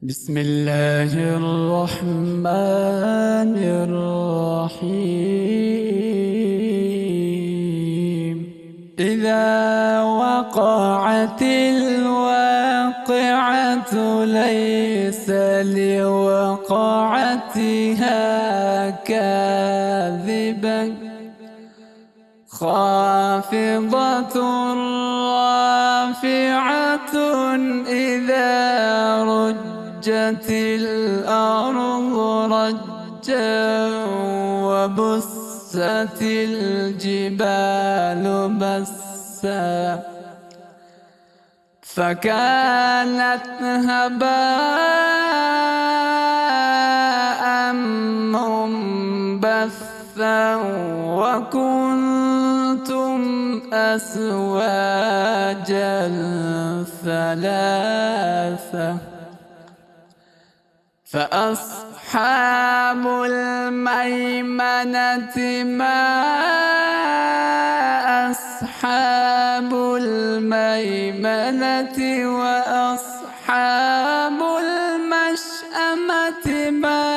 بسم الله الرحمن الرحيم. إذا وقعت الواقعة ليس لوقعتها كاذبة خافضة رافعة إذا رجت الأرض رجا وبست الجبال بسا فكانت هباء منبثا وكنتم أزواجا ثلاثة فأصحاب الميمنة ما أصحاب الميمنة وأصحاب المشأمة ما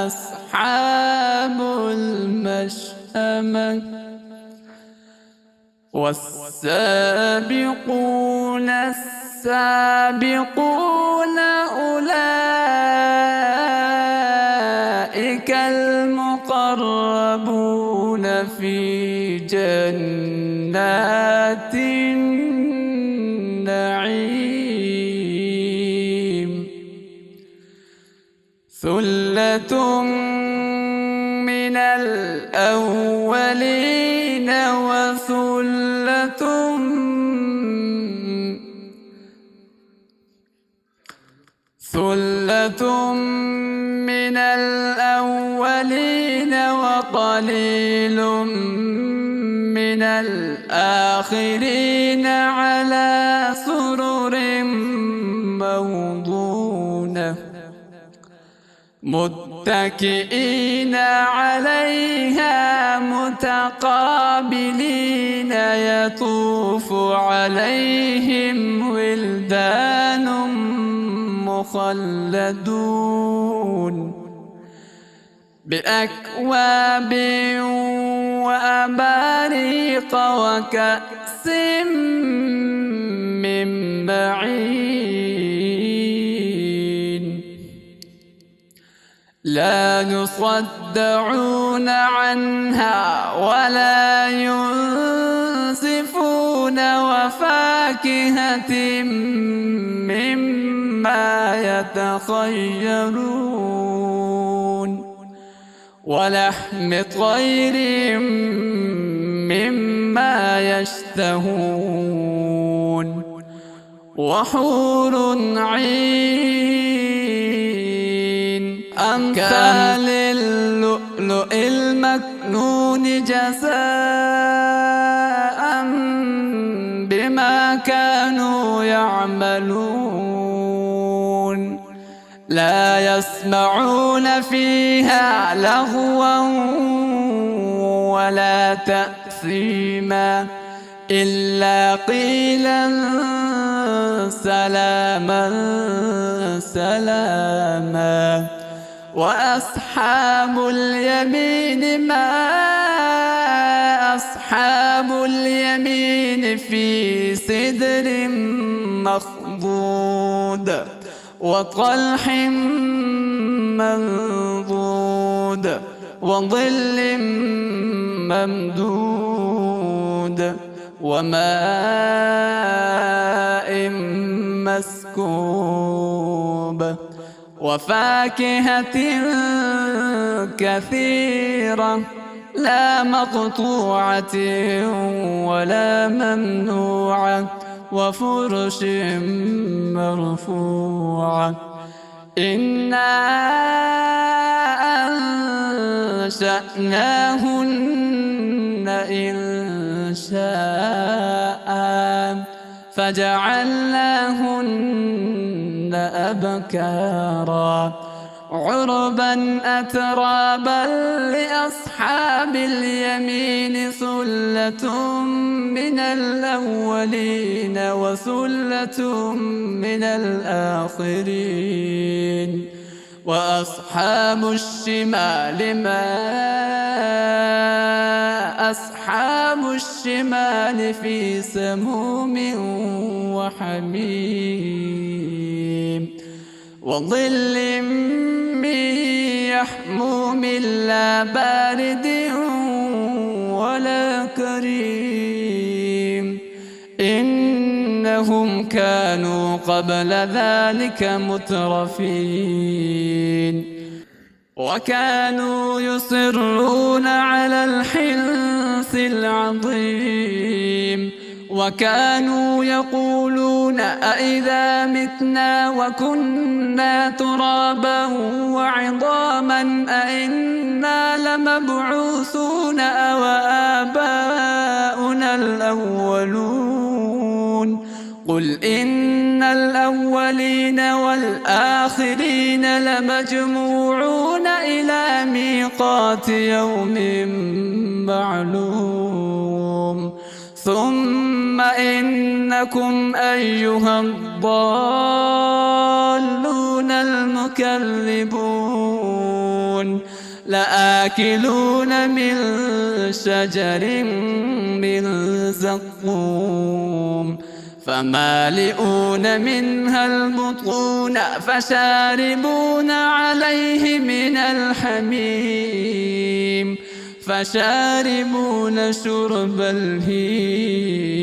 أصحاب المشأمة والسابقون السابقون أولئك المقربون في جنات النعيم ثلة من الأولين ثلة من الأولين وقليل من الآخرين على سرر موضونة متكئين عليها متقابلين يطوف عليهم ولدان مخلدون بأكواب وأباريق وكأس من معين لا يصدعون عنها ولا ينزفون وفاكهة مما يتخيرون ولحم طير مما يشتهون وحور عين أمثال اللؤلؤ المكنون جزاء بما كانوا يعملون لا يسمعون فيها لغوا ولا تأثيما إلا قيلا سلاما سلاما وأصحاب اليمين ما أصحاب اليمين في سدر مخضود وطلح منضود وظل ممدود وماء مسكوب وفاكهة كثيرة لا مقطوعة ولا ممنوعة وفرش مرفوعة إنا أنشأناهن إنشاء فجعلناهن أبكارا عربا أترابا لأصحاب اليمين ثلة من الأولين وثلة من الآخرين وأصحاب الشمال ما أصحاب الشمال في سموم وحميم وظل من يحموم لا بارد ولا كريم إنهم كانوا قبل ذلك مترفين وكانوا يصرون على الحنث العظيم وكانوا يقولون أئذا متنا وكنا ترابا وعظاما أئنا لمبعوثون أو آباؤنا الأولون قل إن الأولين والآخرين لمجموعون إلى ميقات يوم معلوم ثم إنكم أيها الضالون المكذبون لآكلون من شجر من زقوم فمالئون منها البطون فشاربون عليه من الحميم فشاربون شرب الهيم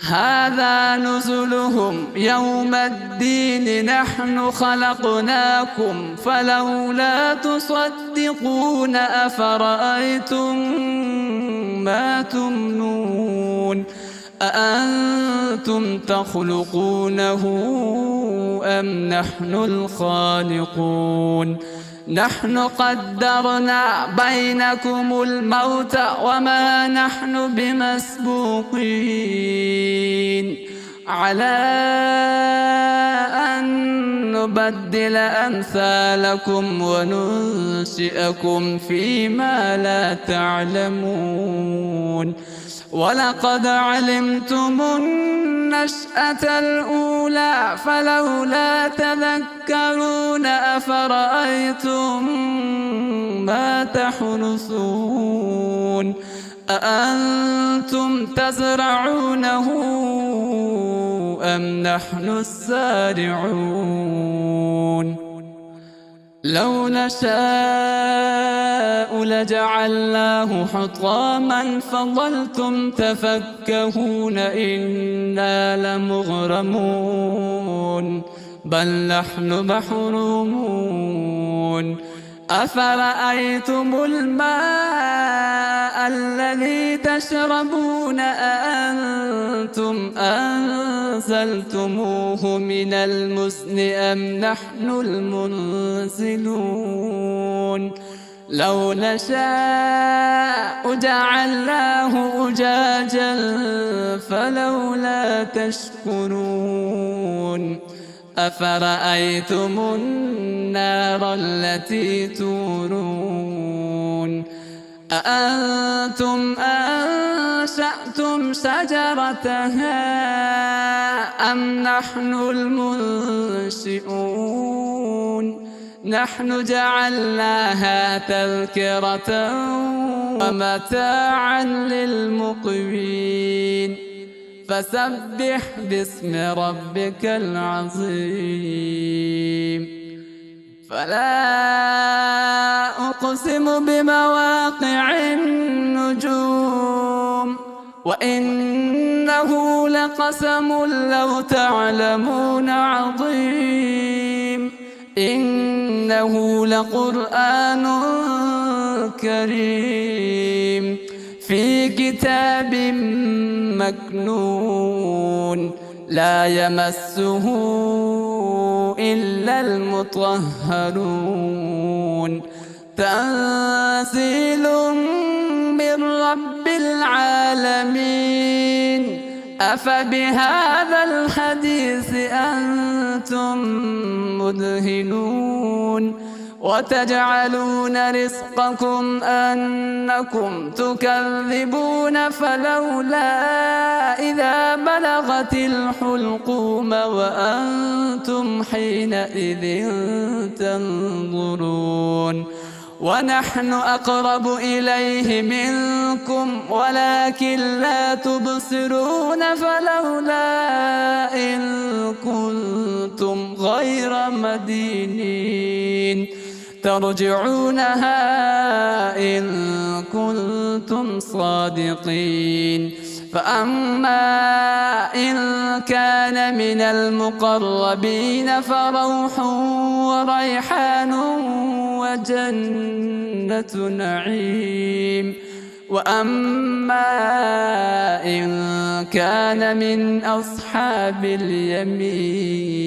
هذا نزلهم يوم الدين نحن خلقناكم فلولا تصدقون أفرأيتم ما تمنون أأنتم تخلقونه أم نحن الخالقون نحن قدرنا بينكم الموت وما نحن بمسبوقين على أن نبدل أمثالكم وننشئكم فيما لا تعلمون ولقد علمتم النشأة الأولى فلولا تذكرون أفرأيتم ما تحرثون أأنتم تزرعونه أم نحن الزارعون لو نشاء لجعلناه حطاما فظلتم تفكهون إنا لمغرمون بل نحن محرومون أفرأيتم الماء الذي تشربون أأنتم أنزلتموه من المزن أم نحن المنزلون لو نشاء جعلناه أجاجا فلولا تشكرون أفرأيتم النار التي تورون أأنتم أنشأتم شجرتها أم نحن المنشئون نحن جعلناها تذكرة ومتاعا للمقوين فسبح باسم ربك العظيم فلا أقسم بمواقع النجوم وإنه لقسم لو تعلمون عظيم إنه لقرآن كريم في كتاب مكنون لا يمسه إلا المطهرون تنزيل من رب العالمين أفبهذا الحديث أنتم مدهنون وتجعلون رزقكم أنكم تكذبون فلولا إذا بلغت الحلقوم وأنتم حينئذ تنظرون ونحن أقرب إليه منكم ولكن لا تبصرون فلولا إن كنتم غير مدينين ترجعونها إن كنتم صادقين فأما إن كان من المقربين فروح وريحان وجنة نعيم وأما إن كان من أصحاب اليمين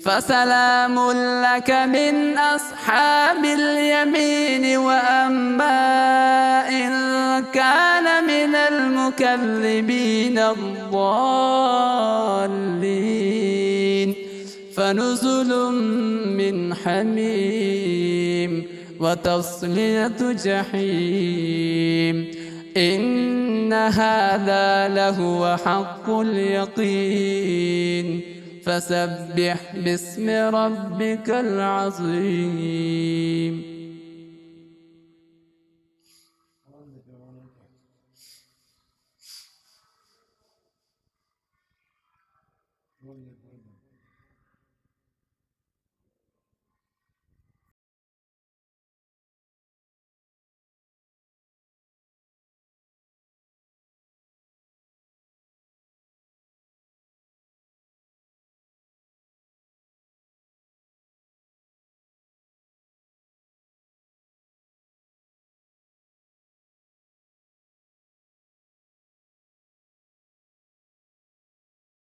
فسلام لك من أصحاب اليمين وأما إن كان من المكذبين الضالين فنزل من حميم وتصلية جحيم إن هذا لهو حق اليقين فسبح باسم ربك العظيم.